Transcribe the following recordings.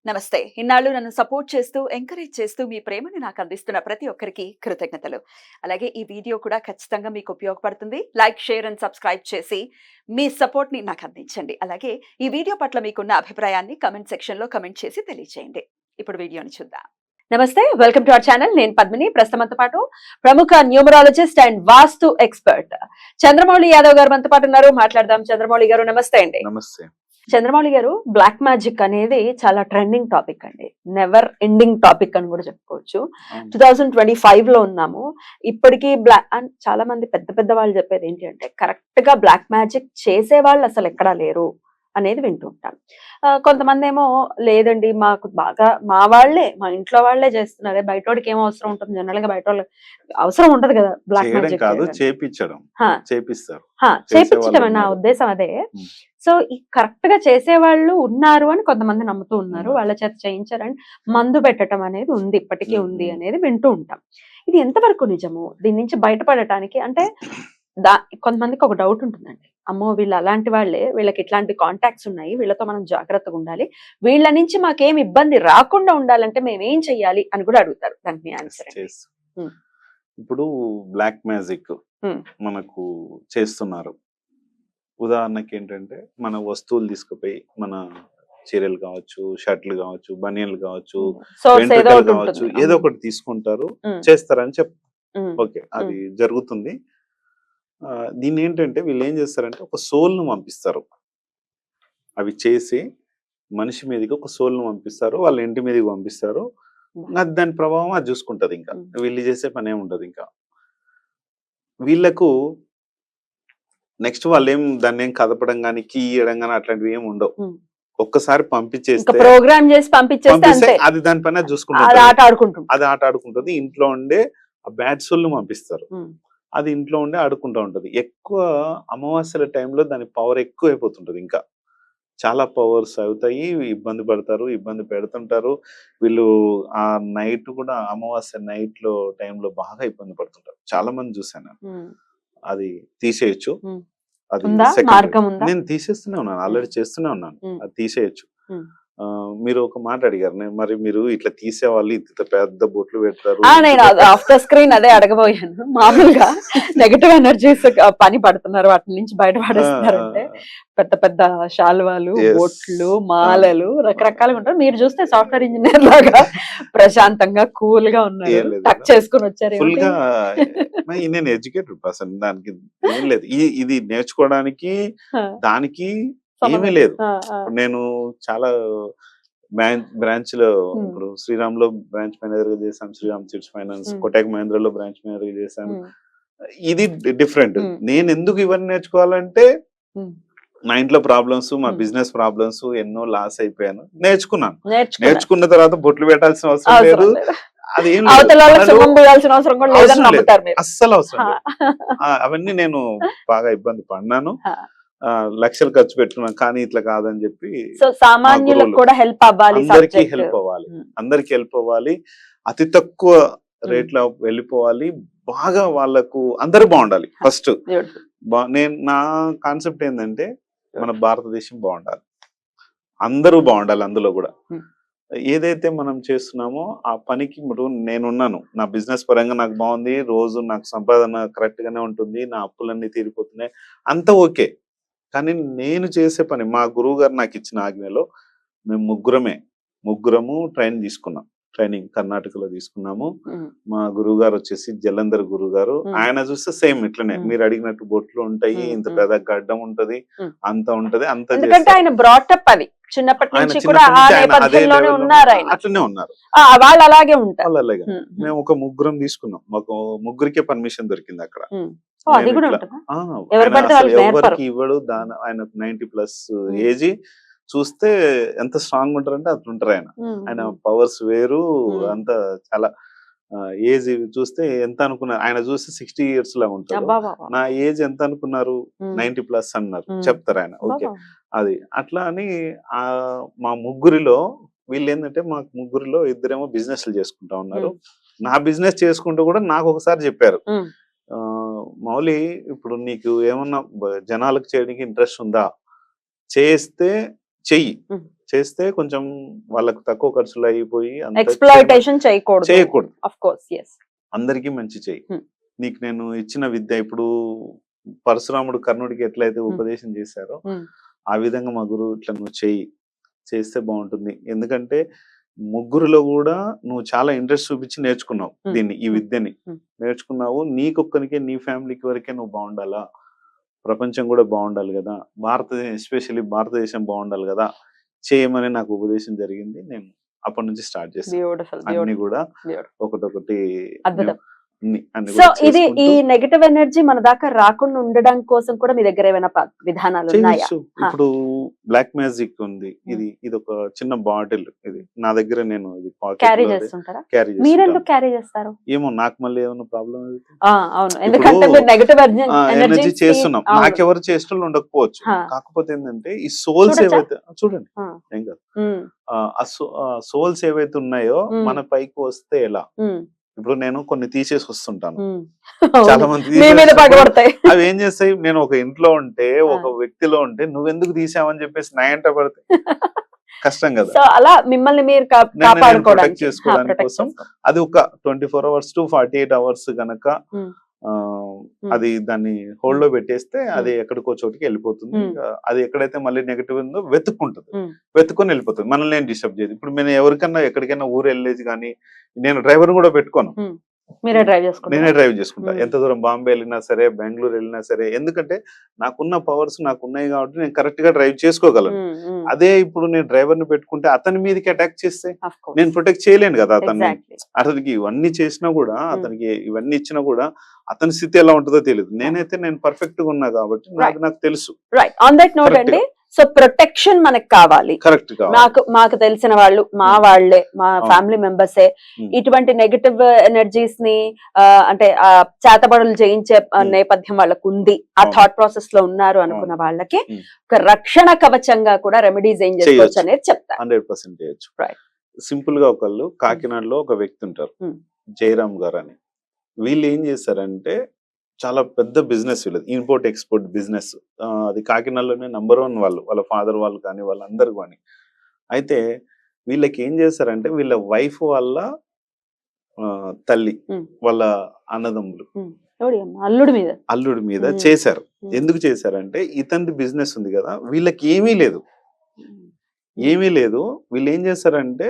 నమస్తే. ఇన్నాళ్ళు నన్ను సపోర్ట్ చేస్తూ, ఎంకరేజ్ చేస్తూ మీ ప్రేమని నాకు అందిస్తున్న ప్రతి ఒక్కరికి కృతజ్ఞతలు. అలాగే ఈ వీడియో కూడా ఖచ్చితంగా మీకు ఉపయోగపడుతుంది. లైక్, షేర్ అండ్ సబ్స్క్రైబ్ చేసి మీ సపోర్ట్‌ని నాకు అందించండి. అలాగే ఈ వీడియో పట్ల మీకున్న అభిప్రాయాన్ని కామెంట్ సెక్షన్‌లో కామెంట్ చేసి తెలియజేయండి. ఇప్పుడు వీడియోని చూద్దాం. నమస్తే, వెల్కమ్ టు అవర్ ఛానల్. నేను పద్మిని. ప్రస్తుతం పాటు ప్రముఖ numerologist and vastu expert Chandramouli Yadav గారు మనతో పాటు ఉన్నారు. మాట్లాడదాం. చంద్రమౌళి గారు నమస్తే అండి. నమస్తే. చంద్రమౌళి గారు, బ్లాక్ మ్యాజిక్ అనేది చాలా ట్రెండింగ్ టాపిక్ అండి. నెవర్ ఎండింగ్ టాపిక్ అని కూడా చెప్పుకోవచ్చు. 2025 లో ఉన్నాము. ఇప్పటికీ చాలా మంది పెద్ద పెద్ద వాళ్ళు చెప్పేది ఏంటి అంటే, కరెక్ట్ గా బ్లాక్ మ్యాజిక్ చేసే వాళ్ళు అసలు ఎక్కడా లేరు అనేది వింటూ ఉంటాం. కొంతమంది ఏమో లేదండి, మాకు బాగా మా వాళ్ళే, మా ఇంట్లో వాళ్ళే చేస్తున్నారే, బయట వాడికి ఏం అవసరం ఉంటుంది, జనరల్ గా బయట వాళ్ళకి అవసరం ఉంటది కదా బ్లాక్ మ్యాజిక్ కాదు, చేపించడం, చేపిస్తారు. చేపించడం నా ఉద్దేశం అదే. సో ఈ కరెక్ట్ గా చేసే వాళ్ళు ఉన్నారు అని కొంతమంది నమ్ముతూ ఉన్నారు. వాళ్ళ చేత చేయించారని మందు పెట్టడం అనేది ఉంది, ఇప్పటికీ ఉంది అనేది వింటూ ఉంటాం. ఇది ఎంతవరకు నిజము? దీని నుంచి బయటపడటానికి అంటే కొంతమందికి ఒక డౌట్ ఉంటుందండి. అమ్మో, వీళ్ళు అలాంటి వాళ్ళే, వీళ్ళకి ఇట్లాంటి కాంటాక్ట్స్ ఉన్నాయి, వీళ్ళతో మనం జాగ్రత్తగా ఉండాలి, వీళ్ళ నుంచి మాకేం ఇబ్బంది రాకుండా ఉండాలంటే మేము ఏం చెయ్యాలి అని కూడా అడుగుతారు. దానికి మీ ఆన్సర్. ఇప్పుడు బ్లాక్ మ్యాజిక్ మనకు చేస్తున్నారు. ఉదాహరణకి ఏంటంటే, మన వస్తువులు తీసుకుపోయి, మన చీరలు కావచ్చు, షర్ట్లు కావచ్చు, బనియన్లు కావచ్చు, వెంట్రుకలు కావచ్చు, ఏదో ఒకటి తీసుకుంటారు, చేస్తారని ఓకే, అది జరుగుతుంది. దీన్ని ఏంటంటే వీళ్ళు ఏం చేస్తారంటే, ఒక సోల్ను పంపిస్తారు. అవి చేసి మనిషి మీదకి ఒక సోల్ను పంపిస్తారు, వాళ్ళ ఇంటి మీదకి పంపిస్తారు. అది దాని ప్రభావం అది చూసుకుంటది. ఇంకా వీళ్ళు చేసే పని ఏమి ఉండదు. ఇంకా వీళ్ళకు నెక్స్ట్ వాళ్ళు దాన్ని ఏం కదపడం కానీ, కీ ఇవ్వడం కానీ అట్లాంటివి ఏమి ఉండవు. ఒక్కసారి పంపించేస్తే, ప్రోగ్రామ్ చేసి పంపించేస్తే అది దాని పైన చూసుకుంటుంది, అది ఆట ఆడుకుంటుంది. ఇంట్లో ఉండే ఆ బ్యాడ్ సోల్ను పంపిస్తారు, అది ఇంట్లో ఉండే ఆడుకుంటూ ఉంటది. ఎక్కువ అమావాస్యల టైంలో దాని పవర్ ఎక్కువ అయిపోతుంటది. ఇంకా చాలా పవర్స్ అవుతాయి, ఇబ్బంది పడతారు, ఇబ్బంది పెడుతుంటారు. వీళ్ళు ఆ నైట్ కూడా, అమావాస్య నైట్ లో టైంలో బాగా ఇబ్బంది పడుతుంటారు. చాలా మంది చూసాను. అది తీసేయచ్చు, అది నేను తీసేస్తూనే ఉన్నాను, ఆల్రెడీ చేస్తూనే ఉన్నాను. అది తీసేయచ్చు. మీరు ఒక మాట అడిగారు, మరి మీరు ఇట్లా తీసేవాళ్ళు ఇంత పెద్ద బొట్లు పెడతారు. నేను ఆఫ్టర్ స్క్రీన్ అదే అడగబోయాను. మామూలుగా నెగటివ్ ఎనర్జీస్ పని పడుతున్నారు, వాటి నుంచి బయటపడేస్తున్నారంటే పెద్ద పెద్ద శాల్వాలు, బొట్లు, మాలలు రకరకాలుగా ఉంటారు. మీరు చూస్తే సాఫ్ట్వేర్ ఇంజనీర్ లాగా ప్రశాంతంగా కూల్ గా ఉన్నారు, టక్ చేసుకుని వచ్చారు. ఫుల్ గా నేను ఎడ్యుకేటెడ్ పర్సన్, దానికి ఏం లేదు. ఇది నేర్చుకోవడానికి దానికి ఏమీ లేదు. నేను చాలా బ్రాంచ్ లో, ఇప్పుడు శ్రీరామ్ లో బ్రాంచ్ మేనేజర్ గా చేశాను, శ్రీరామ్ చిట్స్ ఫైనాన్స్, కోటక్ మహేంద్రలో బ్రాంచ్ మేనేజర్ గా చేశాను. ఇది డిఫరెంట్. నేను ఎందుకు ఇవన్నీ నేర్చుకోవాలంటే, నా ఇంట్లో ప్రాబ్లమ్స్, మా బిజినెస్ ప్రాబ్లమ్స్, ఎన్నో లాస్ అయిపోయాను, నేర్చుకున్నాను. నేర్చుకున్న తర్వాత బొట్లు పెట్టాల్సిన అవసరం లేదు, అది అస్సలు అవసరం లేదు. అవన్నీ నేను బాగా ఇబ్బంది పడినాను, లక్షలు ఖర్చు పెట్టుకున్నాను. కానీ ఇట్లా కాదని చెప్పి, సామాన్యులకు కూడా హెల్ప్ అవ్వాలి, అందరికి హెల్ప్ అవ్వాలి, అందరికి హెల్ప్ అవ్వాలి, అతి తక్కువ రేట్ లో వెళ్ళిపోవాలి, బాగా వాళ్ళకు అందరూ బాగుండాలి. ఫస్ట్ నా కాన్సెప్ట్ ఏంటంటే, మన భారతదేశం బాగుండాలి, అందరూ బాగుండాలి. అందులో కూడా ఏదైతే మనం చేస్తున్నామో ఆ పనికి నేనున్నాను, నా బిజినెస్ పరంగా నాకు బాగుంది, రోజు నాకు సంపాదన కరెక్ట్ గానే ఉంటుంది, నా అప్పులన్నీ తీరిపోతున్నాయి, అంతా ఓకే. కానీ నేను చేసే పని, మా గురువు గారు నాకు ఇచ్చిన ఆజ్ఞలో మేము ముగ్గురము ట్రైనింగ్ కర్ణాటకలో తీసుకున్నాము. మా గురువు గారు వచ్చేసి జలంధర్ గురువు గారు. ఆయన చూస్తే సేమ్ ఇట్లనే మీరు అడిగినట్టు బొట్లు ఉంటాయి, ఇంత పెద్ద గడ్డం ఉంటది, అంత ఉంటది, అంత ఆయన బ్రాటప్ అది చిన్నప్పటి నుంచి కూడా అట్లనే ఉన్నారు, వాళ్ళు అలాగే ఉంటారు. అలాగే మేము ఒక ముగ్గురం తీసుకున్నాం, మాకు ముగ్గురికే పర్మిషన్ దొరికింది అక్కడ. ఎవరికి ఇవ్వడు, ఆయన 90+ ఏజ్, చూస్తే ఎంత స్ట్రాంగ్ ఉంటారంటే అట్లుంటారు. ఆయన పవర్స్ వేరు, అంత చాలా ఏజ్ చూస్తే ఎంత అనుకున్నారు, ఆయన చూస్తే 60 years లా ఉంటారు. నా ఏజ్ ఎంత అనుకున్నారు, 90+ అన్నారు, చెప్తారు ఆయన. ఓకే, అది అట్లా అని మా ముగ్గురిలో వీళ్ళు ఏంటంటే, మా ముగ్గురిలో ఇద్దరేమో బిజినెస్లు చేసుకుంటా ఉన్నారు. నా బిజినెస్ చేసుకుంటూ కూడా నాకు ఒకసారి చెప్పారు, మౌలి, ఇప్పుడు నీకు ఏమన్నా జనాలకు చేయడానికి ఇంట్రెస్ట్ ఉందా, చేస్తే చెయ్యి, చేస్తే కొంచెం వాళ్ళకు తక్కువ ఖర్చులు అయిపోయి అంత ఎక్స్‌ప్లాయిటేషన్ చేయకూడదు. చేయకూడదు. Of course yes. అందరికీ మంచి చెయ్యి. Hmm. నీకు నేను ఇచ్చిన విద్య ఇప్పుడు పరశురాముడు కర్ణుడికి ఎట్లయితే ఉపదేశం చేశారో ఆ విధంగా మా గురువు ఇట్లా నువ్వు చెయ్యి, చేస్తే బాగుంటుంది. ఎందుకంటే ముగ్గురులో కూడా నువ్వు చాలా ఇంట్రెస్ట్ చూపించి నేర్చుకున్నావు దీన్ని, ఈ విద్యని నేర్చుకున్నావు. నీకొక్కరికే, నీ ఫ్యామిలీకి వరకే నువ్వు బాగుండాలా, ప్రపంచం కూడా బాగుండాలి కదా, భారతదేశం ఎస్పెషల్లీ భారతదేశం బాగుండాలి కదా, చేయమని నాకు ఉపదేశం జరిగింది. నేను అప్పటి నుంచి స్టార్ట్ చేస్తాను అన్ని కూడా ఒకటొకటి. సో ఇది ఈ నెగటివ్ ఎనర్జీ మన దాకా రాకుండా ఉండడం కోసం కూడా మీ దగ్గర ఏమైనా విధానాలు ఉన్నాయా? ఇప్పుడు బ్లాక్ మ్యాజిక్ ఉంది. ఇది ఒక చిన్న బాటిల్, ఇది నా దగ్గర నేను ఇది క్యారీ చేస్తుంటారా? మీరెందుకు క్యారీ చేస్తారు? ఏమో నాకు మళ్ళీ ఏమైనా ప్రాబ్లం అవును, ఎందుకంటే మీరు నెగటివ్ ఎనర్జీ చేస్తున్నాం, నాకెవరు చేష్టలు ఉండకపోవచ్చు. కాకపోతే ఏంటంటే ఈ సోల్స్ ఏవైతే, చూడండి ఏం కాదు, సోల్స్ ఏవైతే ఉన్నాయో మన పైకి వస్తే ఎలా, ఇప్పుడు నేను కొన్ని తీసేసి వస్తుంటాను, చాలా మంది అవి ఏం చేస్తాయి, నేను ఒక ఇంట్లో ఉంటే, ఒక వ్యక్తిలో ఉంటే నువ్వెందుకు తీసావని చెప్పేసి నాయంట పడితే కష్టం కదా. సో అలా మిమ్మల్ని మీరు ప్రొటెక్ట్ చేసుకోవడానికి కోసం అది ఒక 24 hours to 48 hours గనక అది దాన్ని హోల్డ్ లో పెట్టేస్తే అది ఎక్కడికో చోటుకి వెళ్ళిపోతుంది. అది ఎక్కడైతే మళ్ళీ నెగటివ్ ఉందో వెతుక్కొని వెళ్ళిపోతుంది, మనల్ని ఏం డిస్టర్బ్ చేయదు. ఇప్పుడు నేను ఎవరికన్నా ఎక్కడికైనా ఊరు వెళ్ళేది కానీ, నేను డ్రైవర్ కూడా పెట్టుకోను, నేనే డ్రైవ్ చేసుకుంటా. ఎంత దూరం బాంబే వెళ్ళినా సరే, బెంగళూరు వెళ్ళినా సరే, ఎందుకంటే నాకున్న పవర్స్ నాకు ఉన్నాయి కాబట్టి నేను కరెక్ట్ గా డ్రైవ్ చేసుకోగలను. అదే ఇప్పుడు నేను డ్రైవర్ ని పెట్టుకుంటే అతని మీదకి అటాక్ చేస్తే నేను ప్రొటెక్ట్ చేయలేను కదా అతన్ని. అతనికి ఇవన్నీ చేసినా కూడా, అతనికి ఇవన్నీ ఇచ్చినా కూడా అతని స్థితి ఎలా ఉంటుందో తెలియదు. నేను పర్ఫెక్ట్ గా ఉన్నా కాబట్టి నాకు తెలుసు. సో ప్రొటెక్షన్ మనకు కావాలి. మాకు తెలిసిన వాళ్ళు, మా వాళ్లే, మా ఫ్యామిలీ మెంబర్సే ఇటువంటి నెగటివ్ ఎనర్జీస్ ని అంటే చేతబడులు చేయించే నేపథ్యం వాళ్ళకు ఉంది, ఆ థాట్ ప్రాసెస్ లో ఉన్నారు అనుకున్న వాళ్ళకి ఒక రక్షణ కవచంగా కూడా రెమెడీస్ ఏం చేసుకోవచ్చు అనేది చెప్తారు. 100% చేయొచ్చు. సింపుల్ గా ఒకళ్ళు కాకినాడలో ఒక వ్యక్తి ఉంటారు, జయరామ్ గారు అని. వీళ్ళు ఏం చేస్తారంటే చాలా పెద్ద బిజినెస్, వీళ్ళది ఇంపోర్ట్ ఎక్స్పోర్ట్ బిజినెస్. అది కాకినాడలోనే #1 వాళ్ళు, వాళ్ళ ఫాదర్ వాళ్ళు కానీ వాళ్ళందరూ కానీ. అయితే వీళ్ళకి ఏం చేస్తారంటే వీళ్ళ వైఫ్ వాళ్ళ తల్లి, వాళ్ళ అన్నదమ్ములు అల్లుడి మీద చేశారు. ఎందుకు చేశారంటే ఇతని బిజినెస్ ఉంది కదా, వీళ్ళకి ఏమీ లేదు. వీళ్ళు ఏం చేస్తారంటే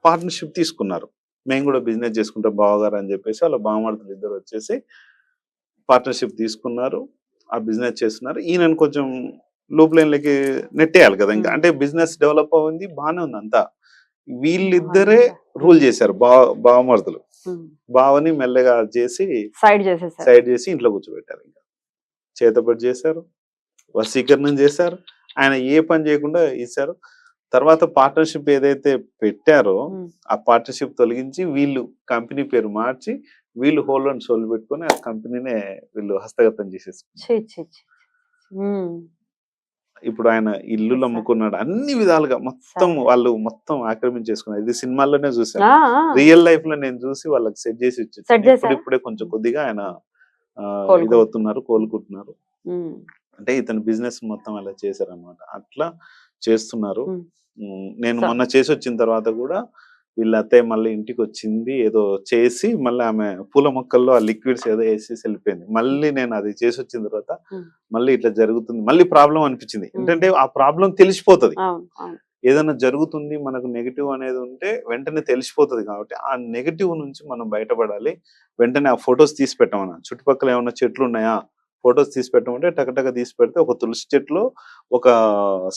పార్ట్నర్షిప్ తీసుకున్నారు. మేము కూడా బిజినెస్ చేసుకుంటాం బావగారు అని చెప్పేసి వాళ్ళ బావమర్దులు ఇద్దరు వచ్చేసి పార్ట్నర్షిప్ తీసుకున్నారు, ఆ బిజినెస్ చేస్తున్నారు. ఈయనను కొంచెం లూప్ లైన్లకి నెట్టేయాలి కదా, ఇంకా అంటే బిజినెస్ డెవలప్ అయింది, బాగానే ఉంది అంతా. వీళ్ళిద్దరే రూల్ చేశారు, బావమర్దులు. బావని మెల్లగా చేసి సైడ్ చేసి ఇంట్లో కూర్చోబెట్టారు, ఇంకా చేతపడి చేశారు, వశీకరణం చేశారు. ఆయన ఏ పని చేయకుండా ఇచ్చారు. తర్వాత పార్ట్నర్షిప్ ఏదైతే పెట్టారో ఆ పార్ట్నర్షిప్ తొలగించి వీళ్ళు కంపెనీ పేరు మార్చి వీళ్ళు హోల్ అండ్ సోల్ పెట్టుకుని ఆ కంపెనీనే వీళ్ళు హస్తగతం చేసేసుకున్నారు. ఇప్పుడు ఆయన ఇల్లు అమ్ముకున్నాడు, అన్ని విధాలుగా మొత్తం వాళ్ళు మొత్తం ఆక్రమించేసుకున్నారు. ఇది సినిమాల్లోనే చూసాను, రియల్ లైఫ్ లో నేను చూసి వాళ్ళకి సెట్ చేసి ఇచ్చాను. ఇప్పుడే కొంచెం కొద్దిగా ఆయన ఇదవుతున్నారు, కోలుకుంటున్నారు. అంటే ఇతని బిజినెస్ మొత్తం అలా చేశారు అనమాట. అట్లా చేస్తున్నారు. నేను మొన్న చేసి వచ్చిన తర్వాత కూడా వీళ్ళ అత్తయ్య మళ్ళీ ఇంటికి వచ్చింది, ఏదో చేసి మళ్ళీ ఆమె పూల మొక్కల్లో ఆ లిక్విడ్స్ ఏదో వేసేసి వెళ్ళిపోయింది. మళ్ళీ నేను అది చేసి వచ్చిన తర్వాత మళ్ళీ ఇట్లా జరుగుతుంది, మళ్ళీ ప్రాబ్లం అనిపించింది. ఏంటంటే ఆ ప్రాబ్లం తెలిసిపోతుంది, ఏదైనా జరుగుతుంది మనకు నెగిటివ్ అనేది ఉంటే వెంటనే తెలిసిపోతుంది. కాబట్టి ఆ నెగిటివ్ నుంచి మనం బయటపడాలి. వెంటనే ఆ ఫొటోస్ తీసి పెట్టమన్నా, చుట్టుపక్కల ఏమన్నా చెట్లు ఉన్నాయా ఫొటోస్ తీసి పెట్టమంటే టకటక తీసి పెడితే ఒక తులసి చెట్లు, ఒక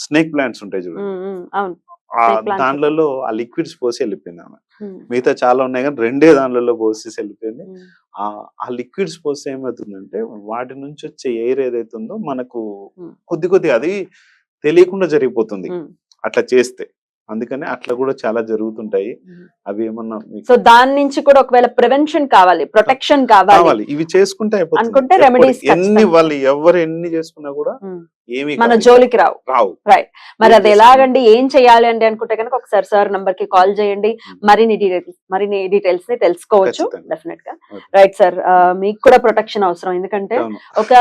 స్నేక్ ప్లాంట్స్ ఉంటాయి చూడండి, దాంట్లో ఆ లిక్విడ్స్ పోసి వెళ్ళిపోయింది ఆమె. మిగతా చాలా ఉన్నాయి కానీ 2 దాంట్లో పోసేసి వెళ్ళిపోయింది. ఆ లిక్విడ్స్ పోస్తే ఏమవుతుందంటే వాటి నుంచి వచ్చే ఎయిర్ ఏదైతే ఉందో మనకు కొద్ది అది తెలియకుండా జరిగిపోతుంది అట్లా చేస్తే. అందుకని అట్లా కూడా చాలా జరుగుతుంటాయి. అవి ఏమన్నా సో దాని నుంచి కూడా ఒకవేళ ప్రివెన్షన్ కావాలి, ప్రొటెక్షన్ కావాలి, ఇవి చేసుకుంటే అయిపోతుంది. రెమెడీస్ ఎన్ని వాళ్ళు ఎవరు ఎన్ని చేసుకున్నా కూడా ఏమి మన జోలికి రావు. రావు. మరి అది ఎలాగండి, ఏం చేయాలి అండి అనుకుంటే కనుక ఒకసారి సార్ నంబర్ కి కాల్ చేయండి, మరిన్ని డీటెయిల్స్ ని తెలుసుకోవచ్చు ఖచ్చితంగా. డెఫినెట్ గా. Okay. రైట్ సార్, మీకు కూడా ప్రొటెక్షన్ అవసరం, ఎందుకంటే అవును. ఒక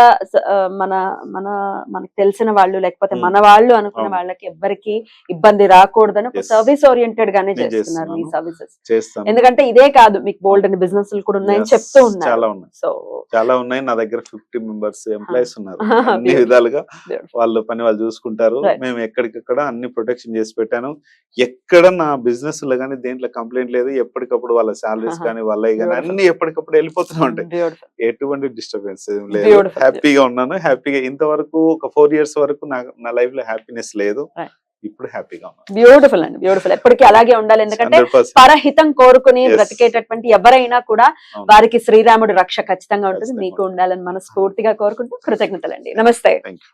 మనకి తెలిసిన వాళ్ళు లేకపోతే Hmm. మన వాళ్ళు అనుకున్న అవును. వాళ్ళకి ఎవ్వరికి ఇబ్బంది రాకూడదని ఒక Yes. సర్వీస్ ఓరియంటెడ్ గానే నేను చేస్తున్నారు మీ చేస్తున్నాను. సర్వీసెస్. చేస్తాను. ఎందుకంటే ఇదే కాదు, మీకు బోల్డ్ అని బిజినెస్ కూడా ఉన్నాయని Yes, చెప్తూ ఉన్నారు. చాలా ఉన్నాయి. సో చాలా ఉన్నాయి. నా దగ్గర 50 మెంబర్స్ ఎంప్లాయీస్ ఉన్నారు. అన్ని Beautiful. విధాలుగా Beautiful. వాళ్ళు పని వాళ్ళు చూసుకుంటారు. Right. మేము ఎక్కడికక్కడ అన్ని ప్రొటెక్షన్ చేసి పెట్టాను. ఎక్కడ నా బిజినెస్ లో కానీ దేంట్లో కంప్లైంట్ లేదు. ఎప్పటికప్పుడు వాళ్ళ సాలరీస్ కానీ వాళ్ళవి కానీ Beautiful. అన్ని ఎప్పటికప్పుడు వెళ్ళిపోతూనే ఉంటాయి. బ్యూటిఫుల్. ఎటువంటి డిస్టర్బెన్స్ ఏం లేదు. Beautiful. హ్యాపీగా ఉన్నాను. హ్యాపీగా ఇంతవరకు ఒక 4 years వరకు నా లైఫ్ లో హ్యాపీనెస్ లేదు. Right. ఇప్పుడు హ్యాపీగా ఉన్నాను. బ్యూటిఫుల్ అండి, బ్యూటిఫుల్. ఎప్పటికీ అలాగే ఉండాలి, ఎందుకంటే 100%. పరహితం కోరుకుని Yes. బ్రతికేటటువంటి ఎవరైనా కూడా అవును. వారికి శ్రీరాముడు రక్ష ఖచ్చితంగా ఉంటుంది. ఖచ్చితంగా మీకు ఉండాలని మనస్ఫూర్తిగా కోరుకుంటూ కృతజ్ఞతలండి. నమస్తే. Thank you.